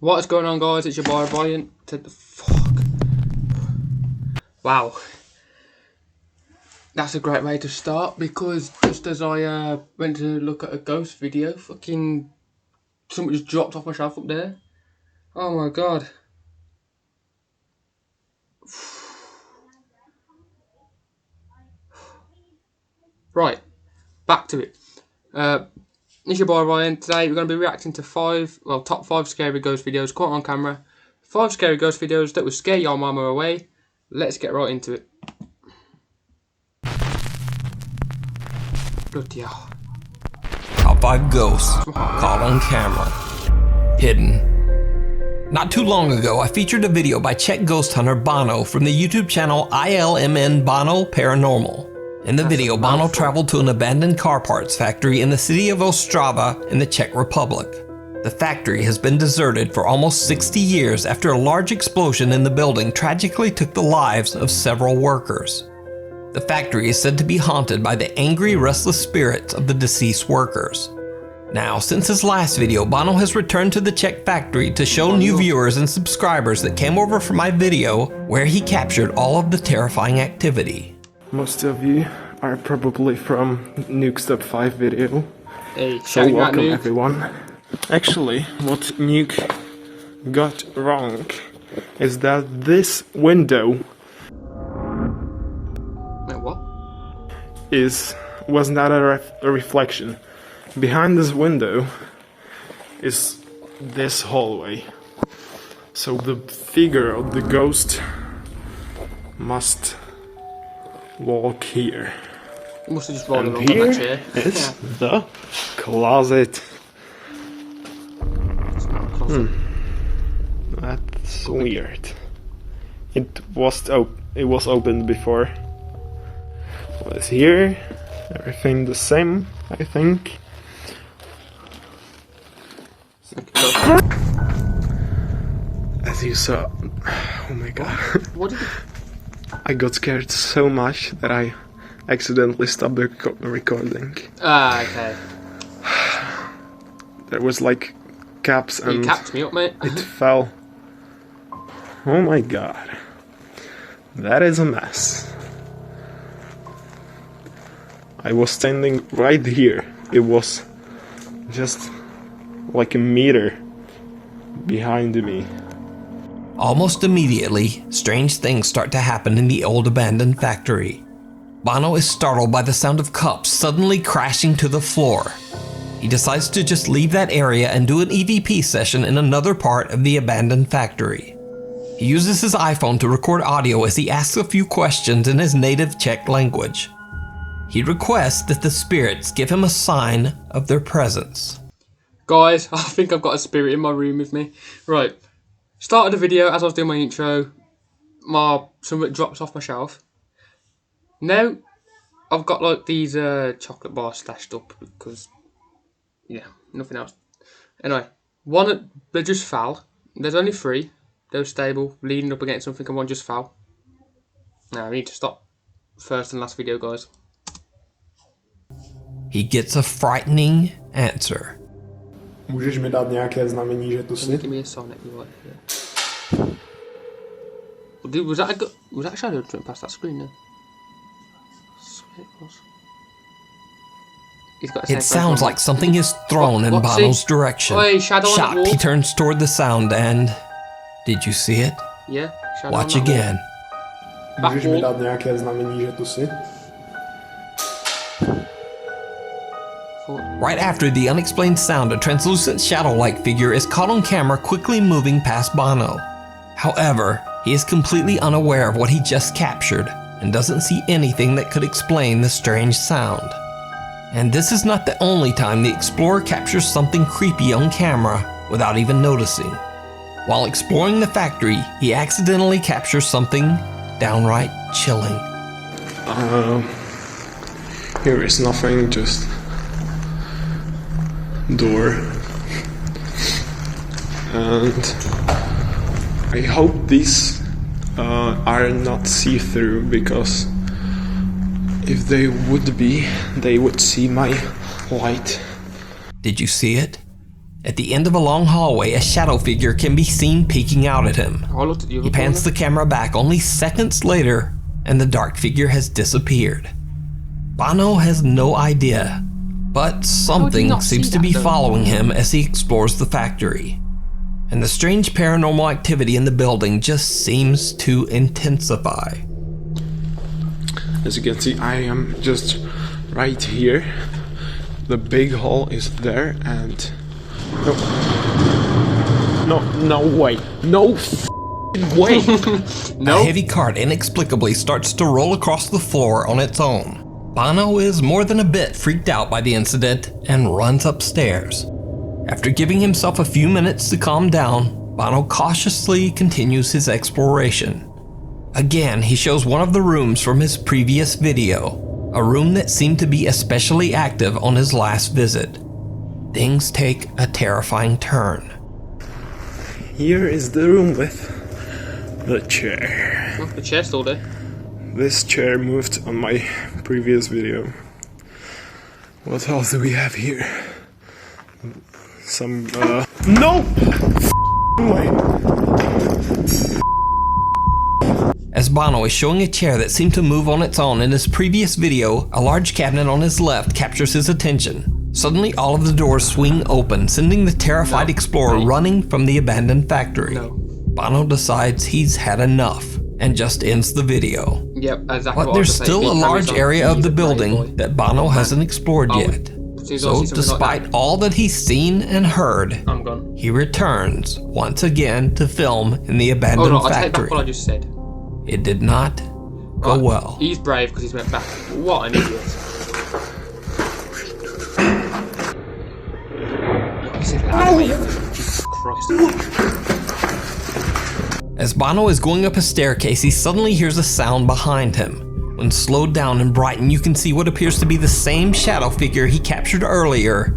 What is going on, guys? It's your boy Brian. Fuck. Wow. That's a great way to start, because just as I went to look at a ghost video, fucking something just dropped off my shelf up there. Oh my god. Right, back to it. It's your boy Ryan. Today we're going to be reacting to top 5 scary ghost videos caught on camera. 5 scary ghost videos that would scare your mama away. Let's get right into it. Bloody hell. Top 5 ghosts caught on camera. Hidden. Not too long ago, I featured a video by Czech ghost hunter Bono from the YouTube channel ILMN Bono Paranormal. In the video, Bono traveled to an abandoned car parts factory in the city of Ostrava in the Czech Republic. The factory has been deserted for almost 60 years after a large explosion in the building tragically took the lives of several workers. The factory is said to be haunted by the angry, restless spirits of the deceased workers. Now, since his last video, Bono has returned to the Czech factory to show new viewers and subscribers that came over for my video, where he captured all of the terrifying activity. Most of you are probably from Nuke's Top 5 video. Hey, so welcome everyone. Actually, what Nuke got wrong is that this window was not a reflection. Behind this window is this hallway. So the figure of the ghost must walk here. Must have just rolled and along here that chair. Is the closet. It's not a closet. That's weird. It was opened before. What is here? Everything the same, I think. As you saw, oh my god. What did I got scared so much that I accidentally stopped the recording. Ah, okay. There was like caps and you capped me up, mate. It fell. Oh my god. That is a mess. I was standing right here. It was just like a meter behind me. Almost immediately, strange things start to happen in the old abandoned factory. Bono is startled by the sound of cups suddenly crashing to the floor. He decides to just leave that area and do an EVP session in another part of the abandoned factory. He uses his iPhone to record audio as he asks a few questions in his native Czech language. He requests that the spirits give him a sign of their presence. Guys, I think I've got a spirit in my room with me. Right. Started the video as I was doing my intro. Something drops off my shelf. Now, I've got like these chocolate bars stashed up because, yeah, nothing else. Anyway, they just fell. There's only 3. They were stable, leaning up against something, and one just fell. Now, I need to stop first and last video, guys. He gets a frightening answer. Můžeš mi dát nějaké znamení, že tu jsi? Give me a Sonic, right here. Dude, was that a shadow jumping past that screen then? It sounds like something is thrown in Bono's direction. Oi, shadow on the Shocked, wall. he turns toward the sound and... Did you see it? Yeah, shadow Watch on that again. Můžeš mi dát nějaké znamení, že tu jsi? Right after the unexplained sound, a translucent shadow-like figure is caught on camera quickly moving past Bono. However, he is completely unaware of what he just captured and doesn't see anything that could explain the strange sound. And this is not the only time the explorer captures something creepy on camera without even noticing. While exploring the factory, he accidentally captures something downright chilling. Here is nothing, just door. And I hope these are not see-through, because if they would be, they would see my light. Did you see it? At the end of a long hallway, a shadow figure can be seen peeking out at him. I looked at the other He pans the camera back only seconds later, and the dark figure has disappeared. Bono has no idea, but something not see seems to that, be though? following him as he explores the factory. And the strange paranormal activity in the building just seems to intensify. As you can see, I am just right here. The big hall is there, and no way, no way. No. A heavy cart inexplicably starts to roll across the floor on its own. Bono is more than a bit freaked out by the incident and runs upstairs. After giving himself a few minutes to calm down, Bono cautiously continues his exploration. Again, he shows one of the rooms from his previous video, a room that seemed to be especially active on his last visit. Things take a terrifying turn. Here is the room with the chair. Oh, the chair's still there. This chair moved on my previous video. What else do we have here? Some, no! Way. As Bono is showing a chair that seemed to move on its own in his previous video, a large cabinet on his left captures his attention. Suddenly, all of the doors swing open, sending the terrified explorer running from the abandoned factory. No. Bono decides he's had enough and just ends the video. Yep, exactly. But what I there's was saying. still a He large carries on. area of He's the a brave building boy. that Bono hasn't explored Oh, yet. as soon as I So see something like despite all that he's seen and heard, I'm gone. he returns once again to film in the abandoned Oh no, I take factory. back what I just said. It did not go Right, well. He's brave because he's went back. What an idiot. What is it loud, mate? Jesus Christ. As Bono is going up a staircase, he suddenly hears a sound behind him. When slowed down and brightened, you can see what appears to be the same shadow figure he captured earlier,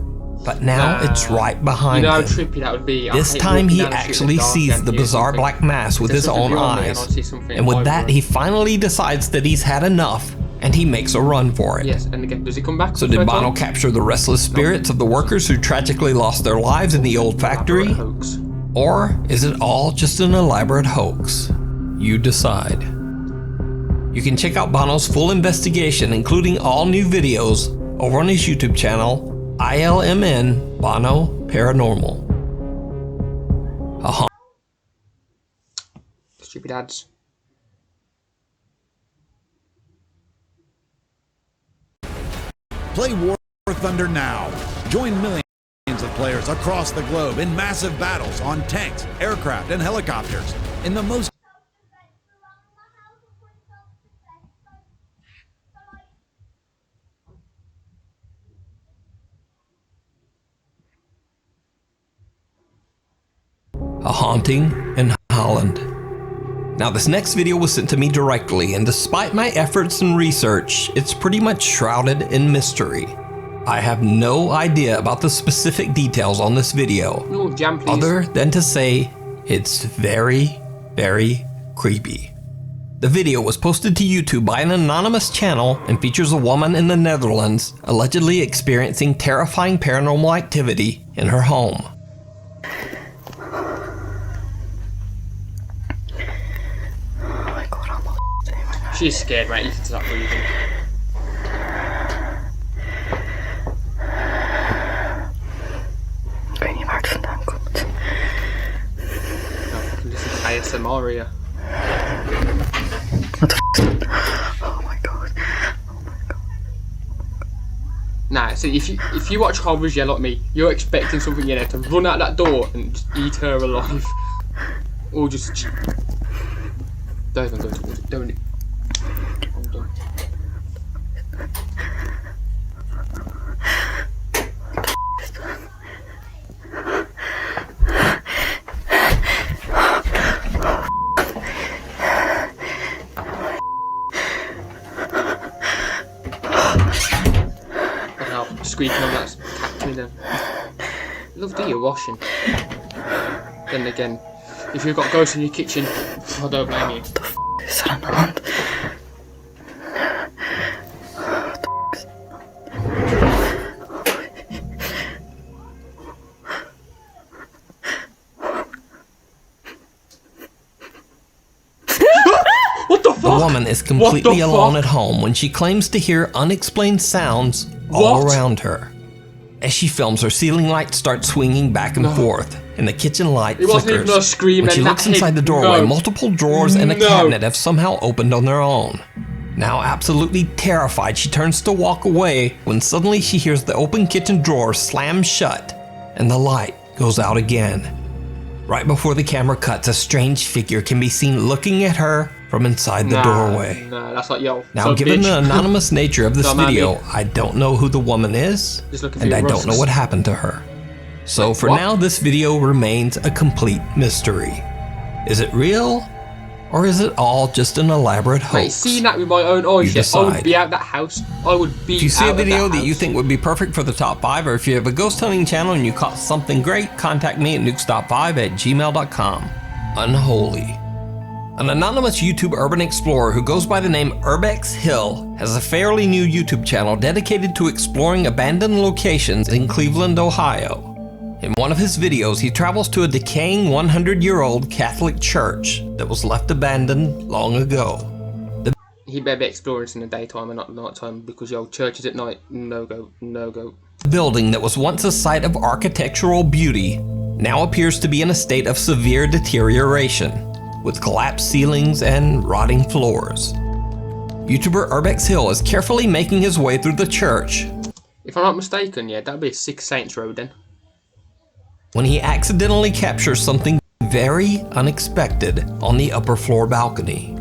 but now it's right You behind know how him. trippy that would be. I This hate time walking he down the street in actually dark sees and the hear bizarre something. black mass with There's his something own beyond me eyes. and I see something And with over that, it. he finally decides that he's had enough, and he makes a run for it. Yes, and again, does he come back? So the did third Bono time? capture the restless spirits of the workers who tragically lost their lives in the old factory? Elaborate hoax. Or is it all just an elaborate hoax? You decide. You can check out Bono's full investigation, including all new videos, over on his YouTube channel, ILMN Bono Paranormal. Stupid ads. Play War Thunder now. Join millions of players across the globe in massive battles on tanks, aircraft, and helicopters in the most A haunting in Holland. Now this next video was sent to me directly, and despite my efforts and research, it's pretty much shrouded in mystery. I have no idea about the specific details on this video, No, jam, please. other than to say it's very, very creepy. The video was posted to YouTube by an anonymous channel and features a woman in the Netherlands allegedly experiencing terrifying paranormal activity in her home. She's scared, mate. You can start breathing. Ik weet niet waar het vandaan komt. No, listen to ASMR here. Wat de f is dat? Oh my god. Nah, see, if you watch Horrors Yell at Me, you're expecting something in there to run out that door and just eat her alive. Or just... Don't even go towards it. Don't... Hold on. Squeaking on that cat cleaner. Love do your washing. Then again, if you've got ghosts in your kitchen, I don't blame you. Is er aan de hand? fuck? woman is completely What the alone fuck? at home when she claims to hear unexplained sounds all What? around her. As she films, her ceiling lights start swinging back and forth, and the kitchen light It wasn't flickers. even a scream, When she and that looks inside the hit- doorway, no. multiple drawers and a No. cabinet have somehow opened on their own. Now absolutely terrified, she turns to walk away when suddenly she hears the open kitchen drawer slam shut, and the light goes out again. Right before the camera cuts, a strange figure can be seen looking at her from inside the doorway. No, that's like, yo. Now, so given bitch. the anonymous nature of this Dumb video, Andy. I don't know who the woman is, Just looking for and your I don't rusks. know what happened to her. So for what? now, this video remains a complete mystery. Is it real, or is it all just an elaborate Mate, hoax? seeing that with my own eyes, You yeah, I would decide. be out that house. I would be If you see a out of video that you house. think would be perfect for the top 5, or if you have a ghost hunting channel and you caught something great, contact me at nukestop5@gmail.com. Unholy. An anonymous YouTube urban explorer who goes by the name Urbex Hill has a fairly new YouTube channel dedicated to exploring abandoned locations in Cleveland, Ohio. In one of his videos, he travels to a decaying 100-year-old Catholic church that was left abandoned long ago. He better be exploring in the daytime and not nighttime, because yo, churches at night, no go, no go. The building that was once a site of architectural beauty now appears to be in a state of severe deterioration, with collapsed ceilings and rotting floors. YouTuber Urbex Hill is carefully making his way through the church If I'm not mistaken, yeah, that'd be a Six Saints Road then. when he accidentally captures something very unexpected on the upper floor balcony.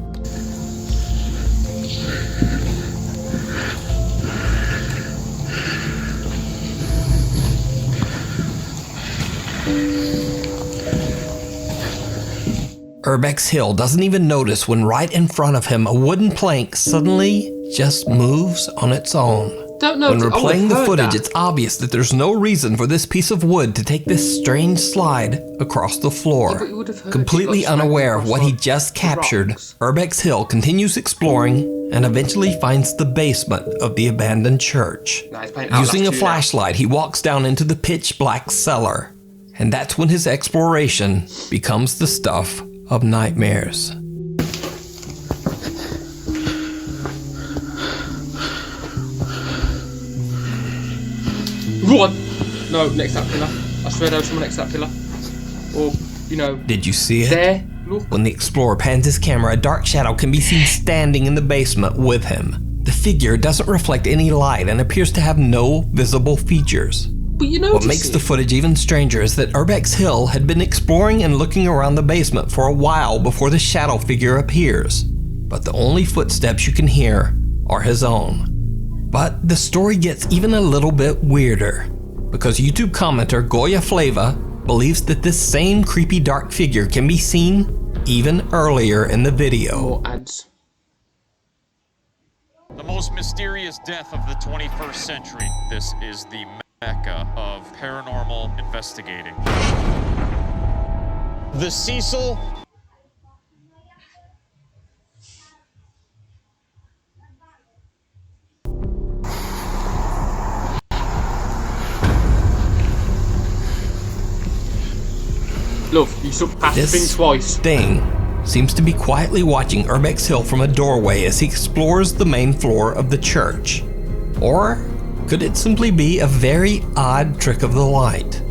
Urbex Hill doesn't even notice when right in front of him a wooden plank suddenly just moves on its own. Don't know. When we're I would've playing the heard footage, that. it's obvious that there's no reason for this piece of wood to take this strange slide across the floor. but you would've heard it Completely got smacked unaware of across what he the just captured, rocks. Urbex Hill continues exploring and eventually finds the basement of the abandoned church. Nah, he's playing Outlast Using a 2 now. flashlight, he walks down into the pitch black cellar, and that's when his exploration becomes the stuff of nightmares. Run! No, next to that pillar. I swear there was someone next to that pillar. Or, you know, Did you see it? there. Look. When the explorer pans his camera, a dark shadow can be seen standing in the basement with him. The figure doesn't reflect any light and appears to have no visible features. But you know What makes the footage even stranger is that Urbex Hill had been exploring and looking around the basement for a while before the shadow figure appears. But the only footsteps you can hear are his own. But the story gets even a little bit weirder, because YouTube commenter Goya Flava believes that this same creepy dark figure can be seen even earlier in the video. More ads. The most mysterious death of the 21st century. This is the mecca of paranormal investigating. The Cecil. Look, you should pass the thing This twice. thing seems to be quietly watching Urbex Hill from a doorway as he explores the main floor of the church. Or could it simply be a very odd trick of the light?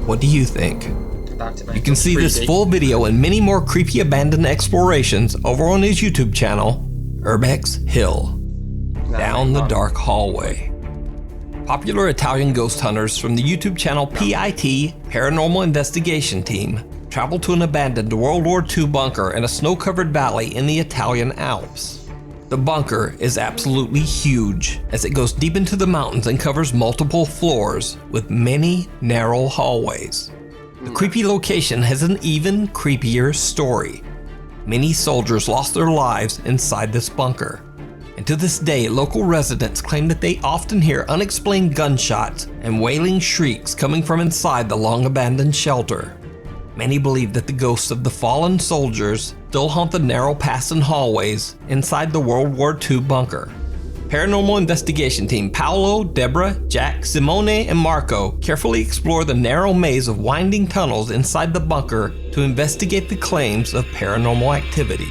What do you think? About it, mate. You can see this 3D. full video and many more creepy abandoned explorations over on his YouTube channel, Urbex Hill. Nah, Down the mate, dark hallway. Popular Italian ghost hunters from the YouTube channel PIT Paranormal Investigation Team travel to an abandoned World War II bunker in a snow-covered valley in the Italian Alps. The bunker is absolutely huge, as it goes deep into the mountains and covers multiple floors with many narrow hallways. The creepy location has an even creepier story. Many soldiers lost their lives inside this bunker. And to this day, local residents claim that they often hear unexplained gunshots and wailing shrieks coming from inside the long-abandoned shelter. Many believe that the ghosts of the fallen soldiers still haunt the narrow paths and hallways inside the World War II bunker. Paranormal Investigation Team Paolo, Deborah, Jack, Simone, and Marco carefully explore the narrow maze of winding tunnels inside the bunker to investigate the claims of paranormal activity.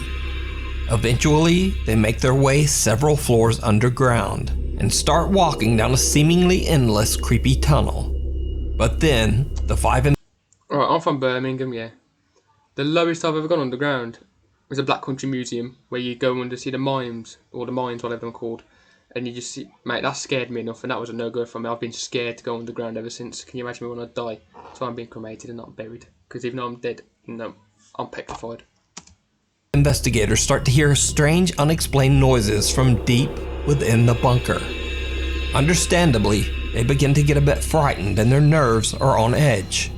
Eventually, they make their way several floors underground and start walking down a seemingly endless, creepy tunnel. But then, the five Alright, I'm from Birmingham, yeah. The lowest I've ever gone underground was a Black Country Museum, where you go under to see the mimes, or the mines, whatever they're called. And you just see, mate, that scared me enough, and that was a no-go for me. I've been scared to go underground ever since. Can you imagine me when I die? So I'm being cremated and not buried. Because even though I'm dead, no, I'm petrified. investigators start to hear strange, unexplained noises from deep within the bunker. Understandably, they begin to get a bit frightened and their nerves are on edge.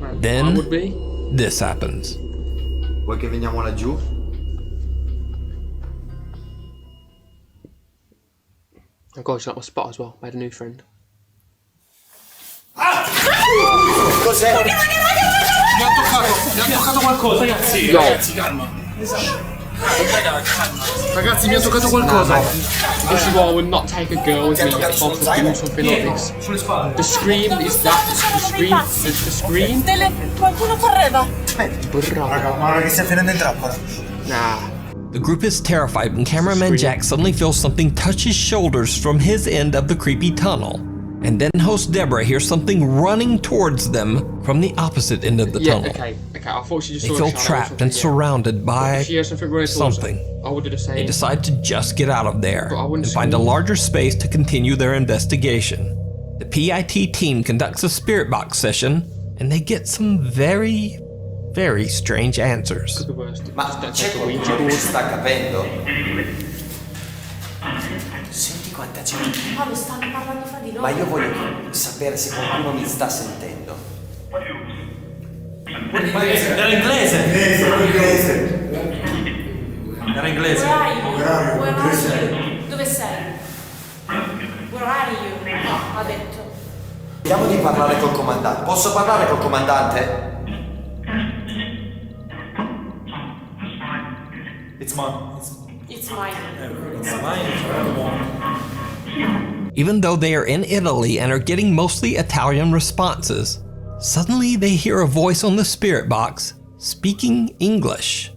I Then, would be. this happens. Vuoi che veniamo laggiù? Oh god, she's not my spot as well. I had a new friend. Cos'è? Mi ha toccato qualcosa. Ragazzi, calma. Ragazzi, mi ha toccato qualcosa. This is why I would not take a girl with me if I was to do something like this. The scream is that. The scream. Qualcuno correva. Raga, ma che stai finendo in trappola. Nah. The group is terrified when cameraman Jack suddenly feels something touch his shoulders from his end of the creepy tunnel. And then host Deborah hears something running towards them from the opposite end of the tunnel. Okay. I thought she just They saw feel a shadow or trapped something, and surrounded by If she hears something running towards her, something. I would do the same. They decide to just get out of there But I wouldn't and find a scream. larger space to continue their investigation. The PIT team conducts a spirit box session and they get some very, very strange answers. The worst. Ma Just don't c'è take a Ouija qualcuno che board. sta capendo? Senti quanta gente. Ma lo stanno parlando fra di loro. Ma io voglio sapere se qualcuno mi sta sentendo. Era inglese. Era inglese. Where are you? Where are you? Dove sei? Where are you? Ha detto. Vediamo di parlare col comandante. Posso parlare col comandante? It's mine. It's mine. It's mine. Even though they are in Italy and are getting mostly Italian responses, suddenly they hear a voice on the spirit box speaking English.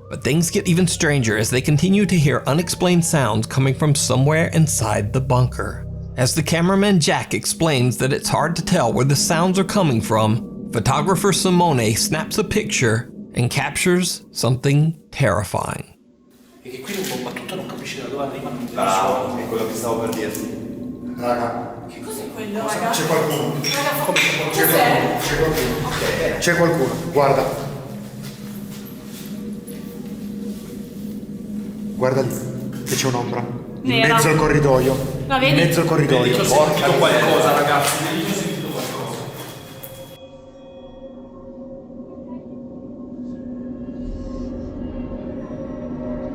But things get even stranger as they continue to hear unexplained sounds coming from somewhere inside the bunker. As the cameraman Jack explains that it's hard to tell where the sounds are coming from, photographer Simone snaps a picture and captures something terrifying. E che qui un battuto non capisci da dove arrivano. Bravo, è quello che stavo per dirti. Raga, Che cos'è quello, raga? C'è qualcuno. Raga, cos'è? C'è qualcuno. C'è qualcuno. Guarda. Guarda lì, che c'è un'ombra. In Nera. mezzo al corridoio. La In vedi? mezzo al corridoio. Ho sentito qualcosa, ragazzi. Io ho sentito qualcosa.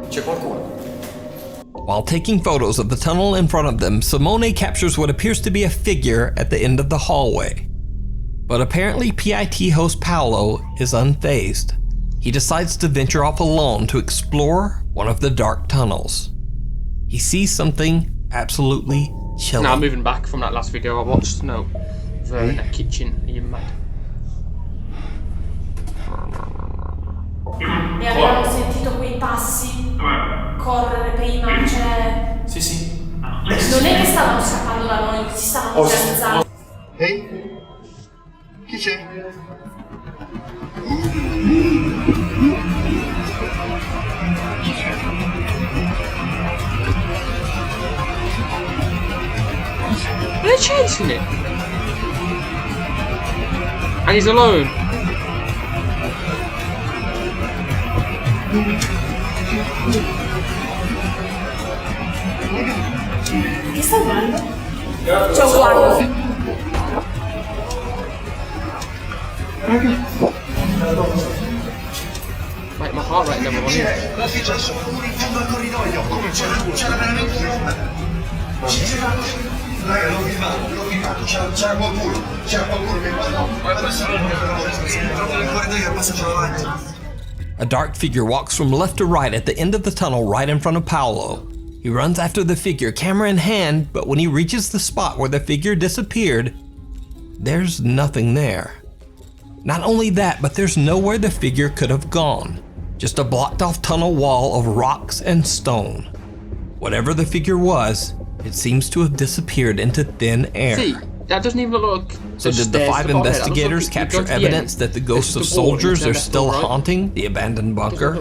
c'è qualcuno. While taking photos of the tunnel in front of them, Simone captures what appears to be a figure at the end of the hallway. But apparently PIT host Paolo is unfazed. He decides to venture off alone to explore one of the dark tunnels. He sees something absolutely chilling. Now, moving back from that last video I watched, no, in that kitchen, are you mad? E abbiamo sentito quei passi correre prima, cioè... Sì, sì. Non è che stavano scappando da noi, si stavano organizzando. Ehi? Chi c'è? They're chasing it. And he's alone. Che stai guardando? C'è un guardo. Mate, my heart rate never won. C'è solo uno in fondo al corridoio. Come c'era veramente uno? Raga, l'ho filmato, c'era qualcuno che proprio nel corridoio è passato davanti. A dark figure walks from left to right at the end of the tunnel right in front of Paolo. He runs after the figure, camera in hand, but when he reaches the spot where the figure disappeared, there's nothing there. Not only that, but there's nowhere the figure could have gone. just a blocked off tunnel wall of rocks and stone. Whatever the figure was, it seems to have disappeared into thin air. See, that doesn't even look like. So did the 5 investigators capture evidence that the ghosts of soldiers are still haunting the abandoned bunker?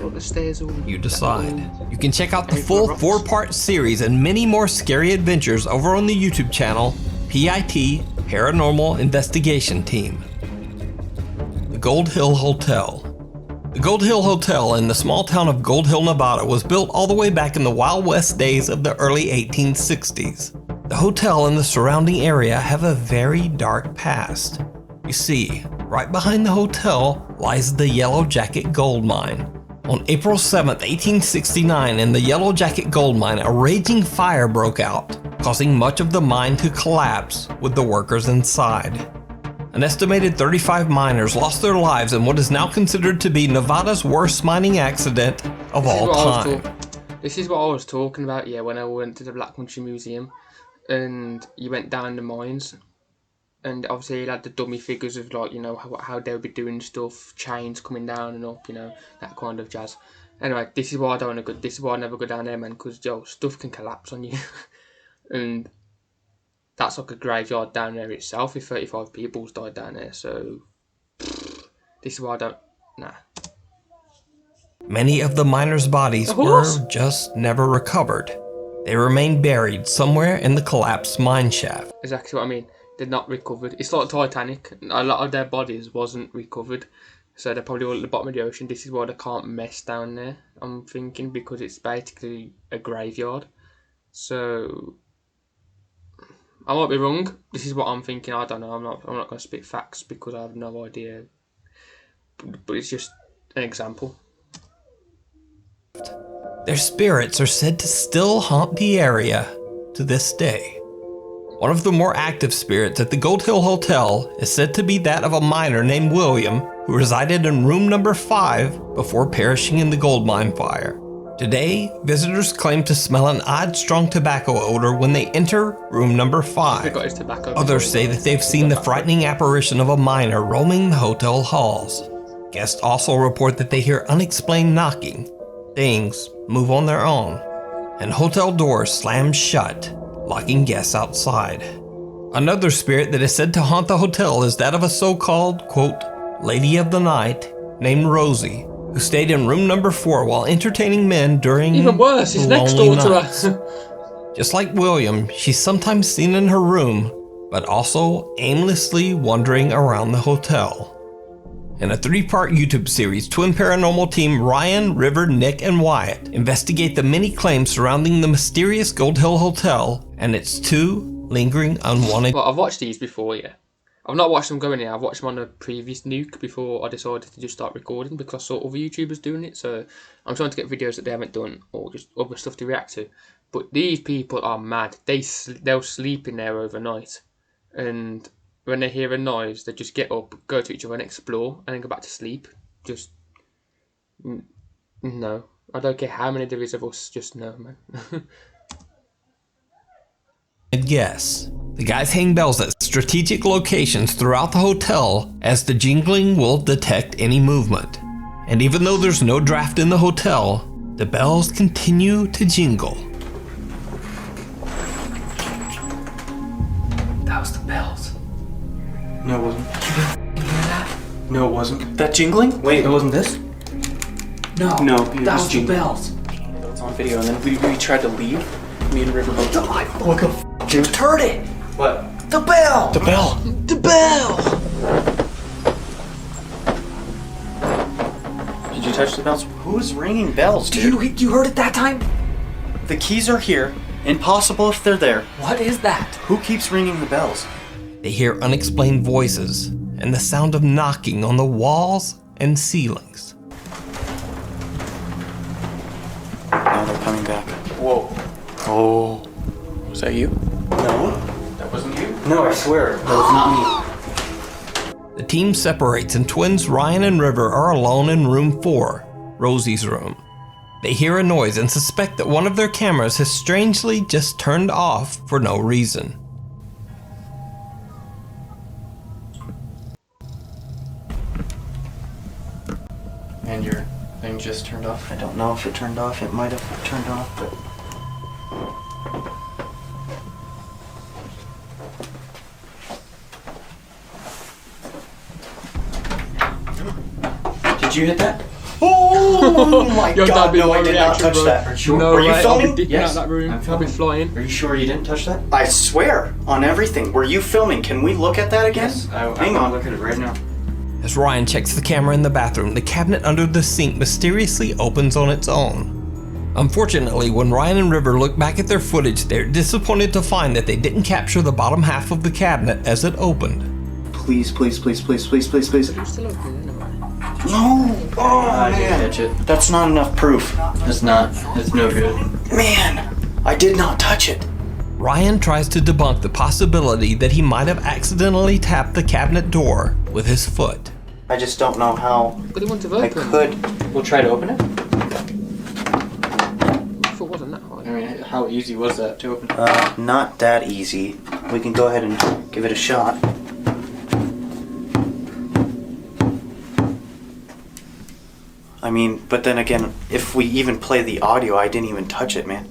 You decide. You can check out the full 4-part series and many more scary adventures over on the YouTube channel PIT Paranormal Investigation Team. The Gold Hill Hotel. The Gold Hill Hotel in the small town of Gold Hill, Nevada was built all the way back in the Wild West days of the early 1860s. The hotel and the surrounding area have a very dark past. You see, right behind the hotel lies the Yellow Jacket Gold Mine. On April 7, 1869, in the Yellow Jacket Gold Mine, a raging fire broke out, causing much of the mine to collapse with the workers inside. An estimated 35 miners lost their lives in what is now considered to be Nevada's worst mining accident of all time. This is what I was talking about, yeah, when I went to the Black Country Museum and you went down the mines, and obviously you had the dummy figures of, like, you know, how they would be doing stuff, chains coming down and up, you know, that kind of jazz. Anyway, this is why I don't want to go, this is why I never go down there, man, because, yo, stuff can collapse on you. And that's like a graveyard down there itself if 35 people's died down there, so this is why I don't, nah. Many of the miners' bodies were just never recovered. They remained buried somewhere in the collapsed mine shaft. Exactly what I mean. They're not recovered. It's like Titanic. A lot of their bodies wasn't recovered, so they're probably all at the bottom of the ocean. This is why they can't mess down there, I'm thinking, because it's basically a graveyard. So I might be wrong. This is what I'm thinking. I don't know. I'm not going to spit facts because I have no idea. But it's just an example. Their spirits are said to still haunt the area to this day. One of the more active spirits at the Gold Hill Hotel is said to be that of a miner named William, who resided in room number 5 before perishing in the gold mine fire. Today, visitors claim to smell an odd, strong tobacco odor when they enter room number 5. Others say that they've seen the frightening apparition of a miner roaming the hotel halls. Guests also report that they hear unexplained knocking. Things move on their own, and hotel doors slam shut, locking guests outside. Another spirit that is said to haunt the hotel is that of a so-called, quote, lady of the night named Rosie, who stayed in room number 4 while entertaining men during even worse, he's next door to us. Just like William, she's sometimes seen in her room, but also aimlessly wandering around the hotel. In a 3-part YouTube series, twin paranormal team Ryan, River, Nick, and Wyatt investigate the many claims surrounding the mysterious Gold Hill Hotel and its 2 lingering unwanted... Well, I've watched these before, yeah. I've not watched them going in. I've watched them on a previous nuke before I decided to just start recording because I saw other YouTubers doing it. So I'm trying to get videos that they haven't done or just other stuff to react to. But these people are mad. They'll sleep in there overnight. And when they hear a noise, they just get up, go to each other and explore, and then go back to sleep. Just, no. I don't care how many there is of us, just no, man. Yes, the guys hang bells at strategic locations throughout the hotel as the jingling will detect any movement. And even though there's no draft in the hotel, the bells continue to jingle. That was the bells. No, it wasn't. Did you hear that? No, it wasn't. That jingling? Wait, it wasn't this? No. No, that was the bells. It's on video, and then we tried to leave. Me and River both. What the f***? You heard it! What? The bell! The bell! The bell! Did you touch the bells? Who's ringing bells, dude? You heard it that time? The keys are here. Impossible if they're there. What is that? Who keeps ringing the bells? They hear unexplained voices and the sound of knocking on the walls and ceilings. Now they're coming back. Whoa. Oh. Was that you? No. That wasn't you? No, I swear. That was not me. The team separates and twins Ryan and River are alone in room 4, Rosie's room. They hear a noise and suspect that one of their cameras has strangely just turned off for no reason. And thing just turned off? I don't know if it turned off. It might have turned off, but... Did you hit that? Oh my Your god, dad be no, my I did not reaction, touch bro. that. Are you sure? No Were you way, I'll filming? be dipping Yes. out that room. I'm I'll be filming. flying. Are you sure you didn't touch that? I swear on everything. Were you filming? Can we look at that again? Yes, Hang on. Look at it right now. As Ryan checks the camera in the bathroom, the cabinet under the sink mysteriously opens on its own. Unfortunately, when Ryan and River look back at their footage, they're disappointed to find that they didn't capture the bottom half of the cabinet as it opened. Please, please, please, please, please, please, please. It's still open, isn't it? No! Oh, I didn't man. touch it. That's not enough proof. It's not. It's no good. Man, I did not touch it. Ryan tries to debunk the possibility that he might have accidentally tapped the cabinet door with his foot. I just don't know how But it wouldn't have I opened. could. We'll try to open it. I thought it wasn't that hard. I mean, how easy was that to open? Not that easy. We can go ahead and give it a shot. I mean, but then again, if we even play the audio, I didn't even touch it, man.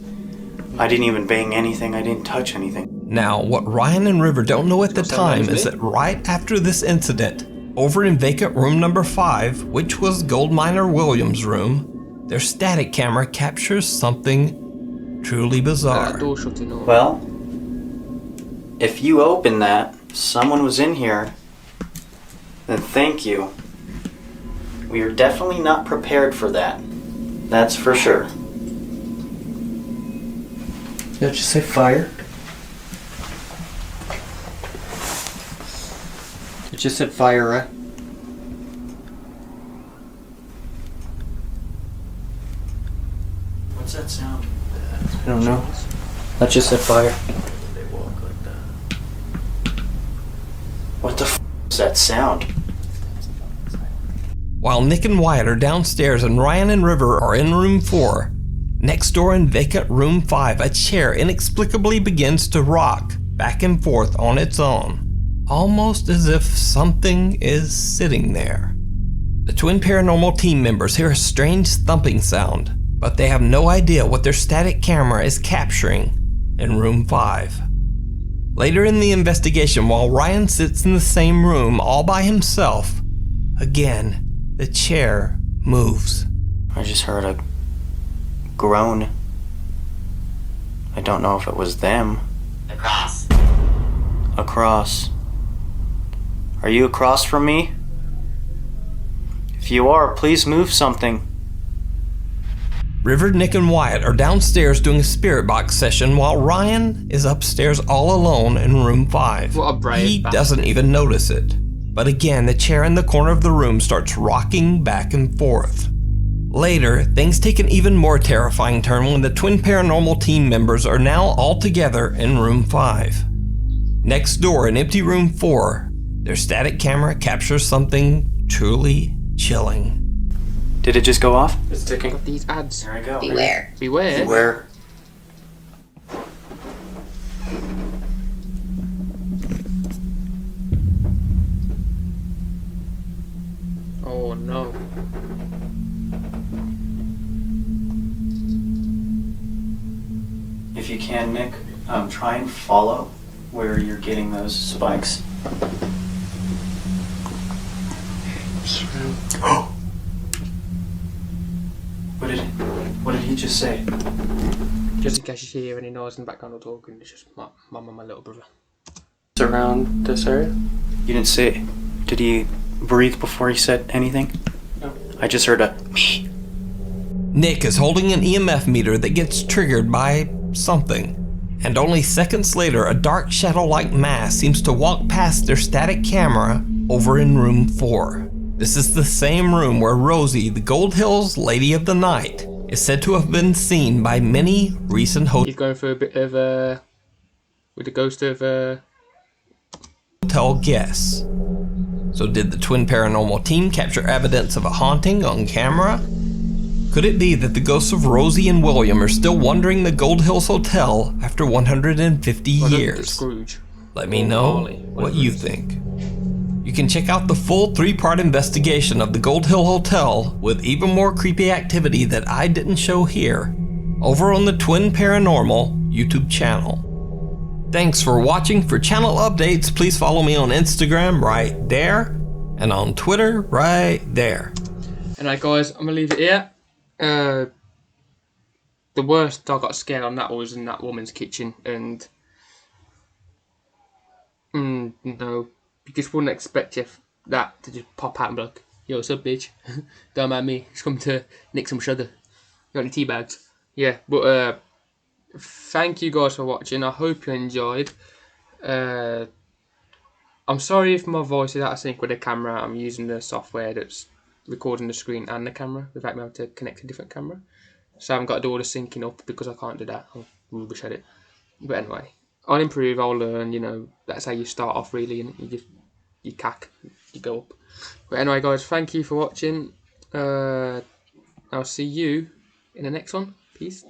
I didn't even bang anything. I didn't touch anything. Now, what Ryan and River don't know at the time is that right after this incident, over in vacant room number 5, which was gold miner Williams' room, their static camera captures something truly bizarre. That door shutting off. Well, if you open that, someone was in here, then thank you. We are definitely not prepared for that. That's for sure. Did it just say fire? It just said fire, right? What's that sound? I don't know. That just said fire. They walk like that. What the f is that sound? While Nick and Wyatt are downstairs and Ryan and River are in room 4, next door in vacant room 5, a chair inexplicably begins to rock back and forth on its own, almost as if something is sitting there. The twin paranormal team members hear a strange thumping sound, but they have no idea what their static camera is capturing in room 5. Later in the investigation, while Ryan sits in the same room all by himself, again, the chair moves. I just heard a groan. I don't know if it was them. Across. Across. Are you across from me? If you are, please move something. River, Nick, and Wyatt are downstairs doing a spirit box session while Ryan is upstairs all alone in room 5. What a brave He bastard. doesn't even notice it. But again, the chair in the corner of the room starts rocking back and forth. Later, things take an even more terrifying turn when the twin paranormal team members are now all together in room 5. Next door in empty room 4, their static camera captures something truly chilling. Did it just go off? It's ticking. Got these ads. There I go. Beware. Beware. Where? Oh no. If you can, Nick, try and follow where you're getting those spikes. What did he just say? Just in case you hear any noise in the background or talking, it's just my mum and my little brother. It's around this area? You didn't say. Did he breathe before he said anything? No. I just heard a me. Nick is holding an EMF meter that gets triggered by something. And only seconds later, a dark shadow-like mass seems to walk past their static camera over in room 4. This is the same room where Rosie, the Gold Hills Lady of the Night, is said to have been seen by many recent He's going for a bit of with the ghost of hotel guests. So did the twin paranormal team capture evidence of a haunting on camera? Could it be that the ghosts of Rosie and William are still wandering the Gold Hills Hotel after 150 years? Scrooge. Let me know Marley, what you think. You can check out the full 3-part investigation of the Gold Hill Hotel with even more creepy activity that I didn't show here over on the Twin Paranormal YouTube channel. Thanks for watching. For channel updates, please follow me on Instagram right there and on Twitter right there. Alright guys, I'm gonna leave it here. The worst I got scared on that was in that woman's kitchen, and no, you just wouldn't expect that to just pop out and be like, yo, what's up, bitch? Don't mind me, just come to nick some sugar. Got any tea bags? Yeah, but thank you guys for watching. I hope you enjoyed. I'm sorry if my voice is out of sync with the camera. I'm using the software that's recording the screen and the camera without me having to connect a different camera. So I haven't got to do all the syncing up because I can't do that. I'm rubbish at it. But anyway, I'll improve, I'll learn, you know, that's how you start off really, and you cack, you go up. But anyway guys, thank you for watching. I'll see you in the next one. Peace.